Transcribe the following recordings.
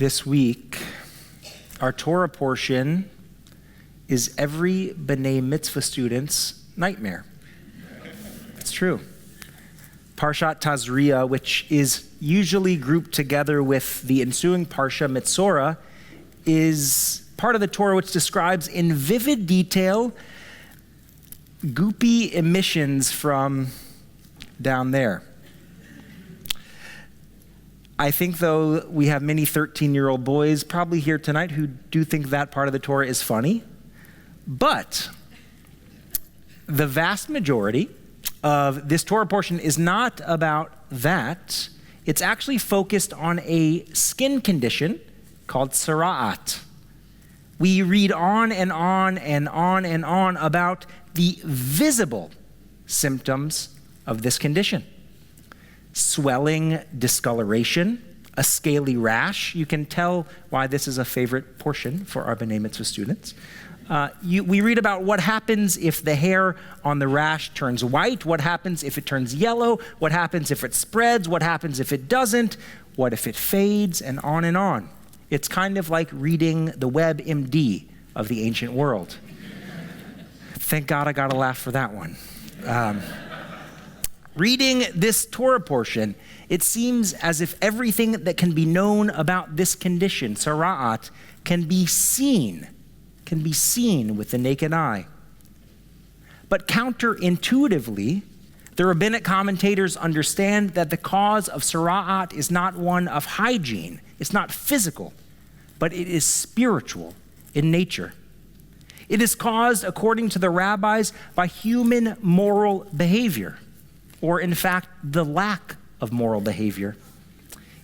This week, our Torah portion is every B'nai Mitzvah student's nightmare. It's true. Parshat Tazria, which is usually grouped together with the ensuing Parsha Mitzorah, is part of the Torah which describes in vivid detail goopy emissions from down there. I think, though, we have many 13-year-old boys probably here tonight who do think that part of the Torah is funny, but the vast majority of this Torah portion is not about that. It's actually focused on a skin condition called tzara'at. We read on and on and on and on about the visible symptoms of this condition. Swelling, discoloration, a scaly rash. You can tell why this is a favorite portion for our B'nai Mitzvah students. We read about what happens if the hair on the rash turns white, what happens if it turns yellow, what happens if it spreads, what happens if it doesn't, what if it fades, and on and on. It's kind of like reading the WebMD of the ancient world. Thank God I got a laugh for that one. Reading this Torah portion, it seems as if everything that can be known about this condition, tzara'at, can be seen with the naked eye. But counterintuitively, the rabbinic commentators understand that the cause of tzara'at is not one of hygiene, it's not physical, but it is spiritual in nature. It is caused, according to the rabbis, by human moral behavior, or in fact, the lack of moral behavior.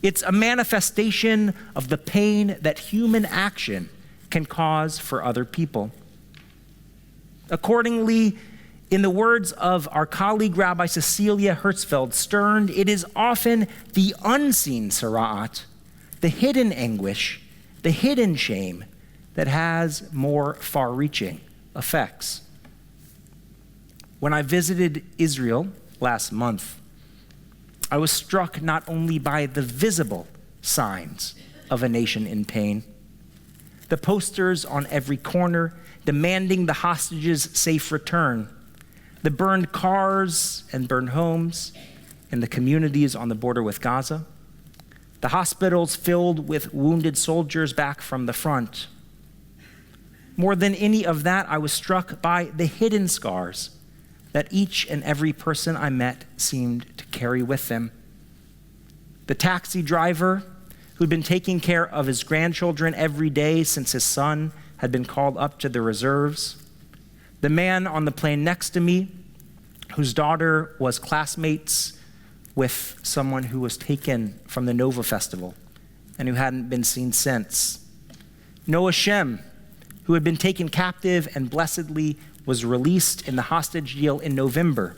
It's a manifestation of the pain that human action can cause for other people. Accordingly, in the words of our colleague Rabbi Cecilia Hertzfeld-Stern, it is often the unseen tzara'at, the hidden anguish, the hidden shame that has more far-reaching effects. When I visited Israel last month, I was struck not only by the visible signs of a nation in pain, the posters on every corner demanding the hostages' safe return, the burned cars and burned homes in the communities on the border with Gaza, the hospitals filled with wounded soldiers back from the front. More than any of that, I was struck by the hidden scars that each and every person I met seemed to carry with them. The taxi driver who'd been taking care of his grandchildren every day since his son had been called up to the reserves. The man on the plane next to me, whose daughter was classmates with someone who was taken from the Nova Festival and who hadn't been seen since. Noah Shem, who had been taken captive and blessedly was released in the hostage deal in November,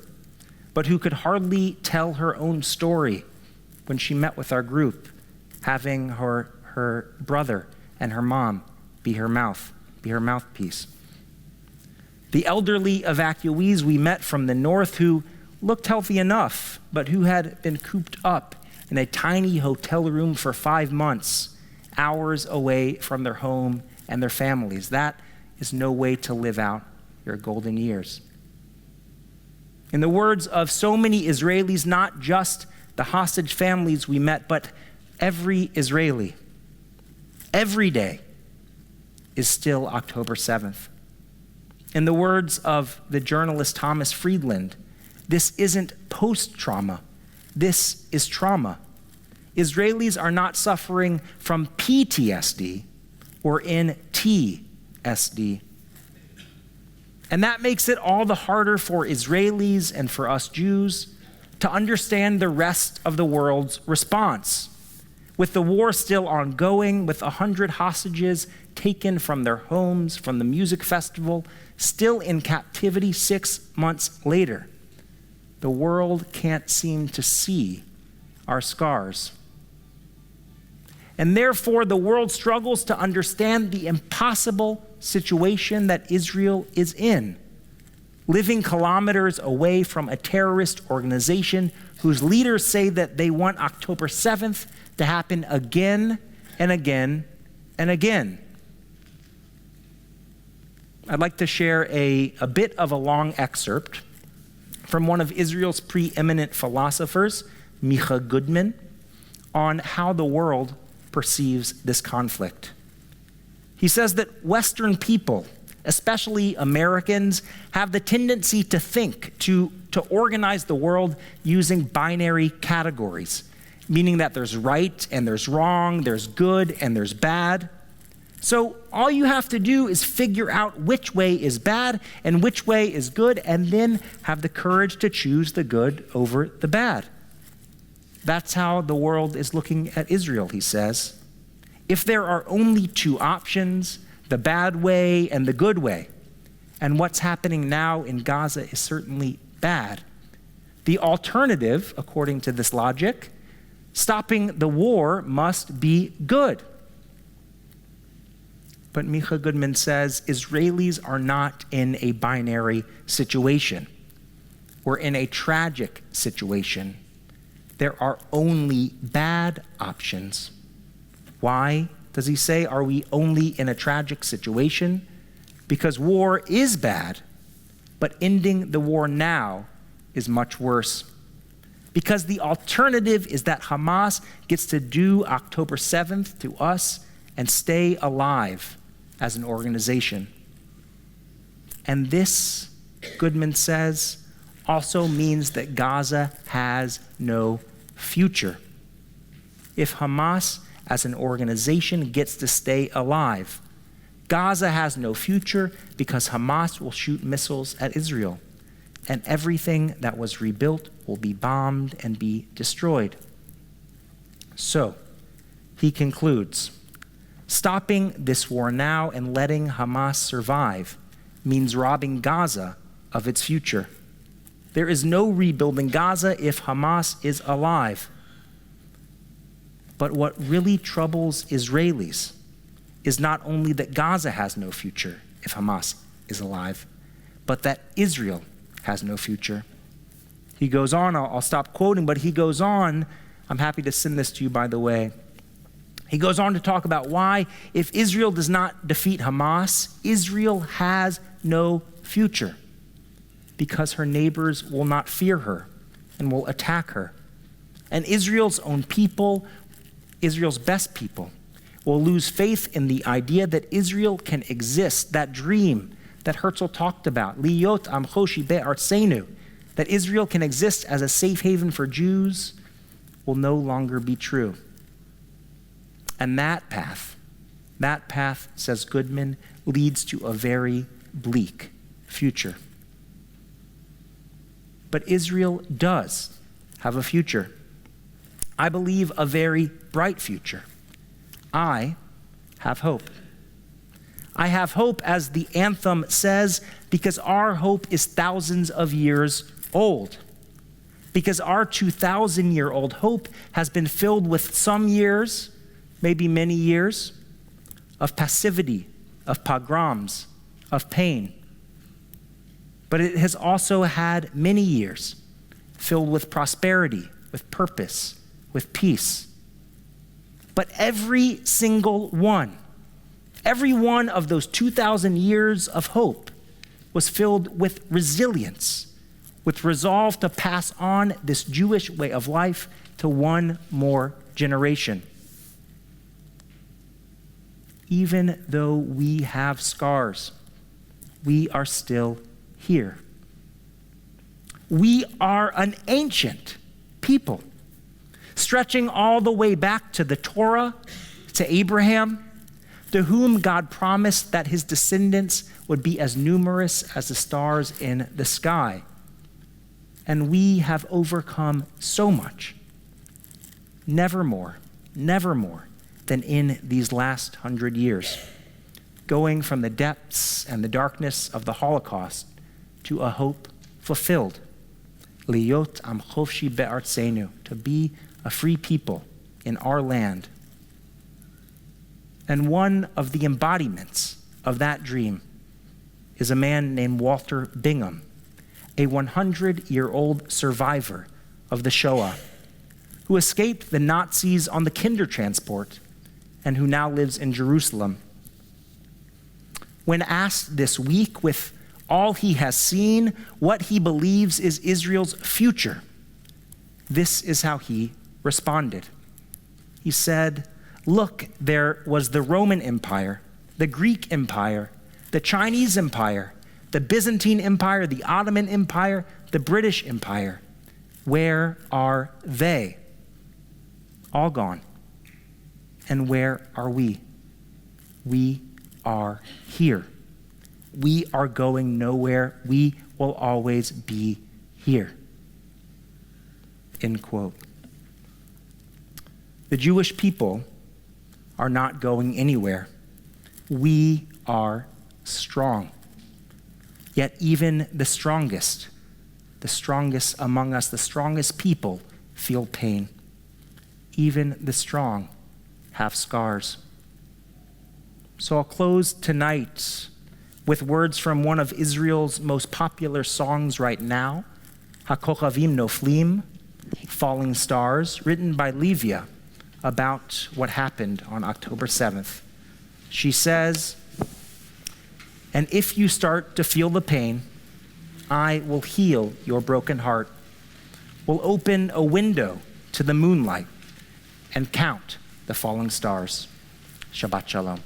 but who could hardly tell her own story when she met with our group, having her brother and her mom be her mouthpiece. The elderly evacuees we met from the north who looked healthy enough, but who had been cooped up in a tiny hotel room for 5 months, hours away from their home and their families. That is no way to live out your golden years. In the words of so many Israelis, not just the hostage families we met, but every Israeli, every day is still October 7th. In the words of the journalist Thomas Friedland, this isn't post-trauma, this is trauma. Israelis are not suffering from PTSD or NTSD. And that makes it all the harder for Israelis and for us Jews to understand the rest of the world's response. With the war still ongoing, with 100 hostages taken from their homes, from the music festival, still in captivity 6 months later, the world can't seem to see our scars. And therefore, the world struggles to understand the impossible situation that Israel is in, living kilometers away from a terrorist organization whose leaders say that they want October 7th to happen again and again and again. I'd like to share a bit of a long excerpt from one of Israel's preeminent philosophers, Micha Goodman, on how the world perceives this conflict. He says that Western people, especially Americans, have the tendency to think, to organize the world using binary categories, meaning that there's right and there's wrong, there's good and there's bad. So all you have to do is figure out which way is bad and which way is good, and then have the courage to choose the good over the bad. That's how the world is looking at Israel, he says. If there are only two options, the bad way and the good way, and what's happening now in Gaza is certainly bad, the alternative, according to this logic, stopping the war, must be good. But Micha Goodman says Israelis are not in a binary situation. We're in a tragic situation. There are only bad options. Why, does he say, are we only in a tragic situation? Because war is bad, but ending the war now is much worse. Because the alternative is that Hamas gets to do October 7th to us and stay alive as an organization. And this, Goodman says, also means that Gaza has no future. If Hamas as an organization gets to stay alive, Gaza has no future because Hamas will shoot missiles at Israel, and everything that was rebuilt will be bombed and be destroyed. So, he concludes, stopping this war now and letting Hamas survive means robbing Gaza of its future. There is no rebuilding Gaza if Hamas is alive. But what really troubles Israelis is not only that Gaza has no future if Hamas is alive, but that Israel has no future. He goes on, I'll stop quoting, but he goes on, I'm happy to send this to you, by the way. He goes on to talk about why, if Israel does not defeat Hamas, Israel has no future, because her neighbors will not fear her and will attack her. And Israel's own people, Israel's best people, will lose faith in the idea that Israel can exist, that dream that Herzl talked about, Liyot Amchoshi Be'artzenu, that Israel can exist as a safe haven for Jews, will no longer be true. And that path, says Goodman, leads to a very bleak future. But Israel does have a future. I believe a very bright future. I have hope. I have hope, as the anthem says, because our hope is thousands of years old. Because our 2,000-year-old hope has been filled with some years, maybe many years, of passivity, of pogroms, of pain. But it has also had many years filled with prosperity, with purpose, with peace. But every single one, every one of those 2,000 years of hope was filled with resilience, with resolve to pass on this Jewish way of life to one more generation. Even though we have scars, we are still here. We are an ancient people, stretching all the way back to the Torah, to Abraham, to whom God promised that his descendants would be as numerous as the stars in the sky. And we have overcome so much, never more than in these last 100 years, going from the depths and the darkness of the Holocaust to a hope fulfilled. Liyot amchovshi be'artzenu, to be a free people in our land. And one of the embodiments of that dream is a man named Walter Bingham, a 100-year-old survivor of the Shoah, who escaped the Nazis on the Kindertransport and who now lives in Jerusalem. When asked this week, with all he has seen, what he believes is Israel's future, this is how he responded. He said, "Look, there was the Roman Empire, the Greek Empire, the Chinese Empire, the Byzantine Empire, the Ottoman Empire, the British Empire. Where are they? All gone. And where are we? We are here. We are going nowhere. We will always be here." End quote. The Jewish people are not going anywhere. We are strong. Yet even the strongest among us, the strongest people, feel pain. Even the strong have scars. So I'll close tonight with words from one of Israel's most popular songs right now, HaKochavim Noflim, Falling Stars, written by Livia about what happened on October 7th. She says, "And if you start to feel the pain, I will heal your broken heart, will open a window to the moonlight and count the falling stars." Shabbat Shalom.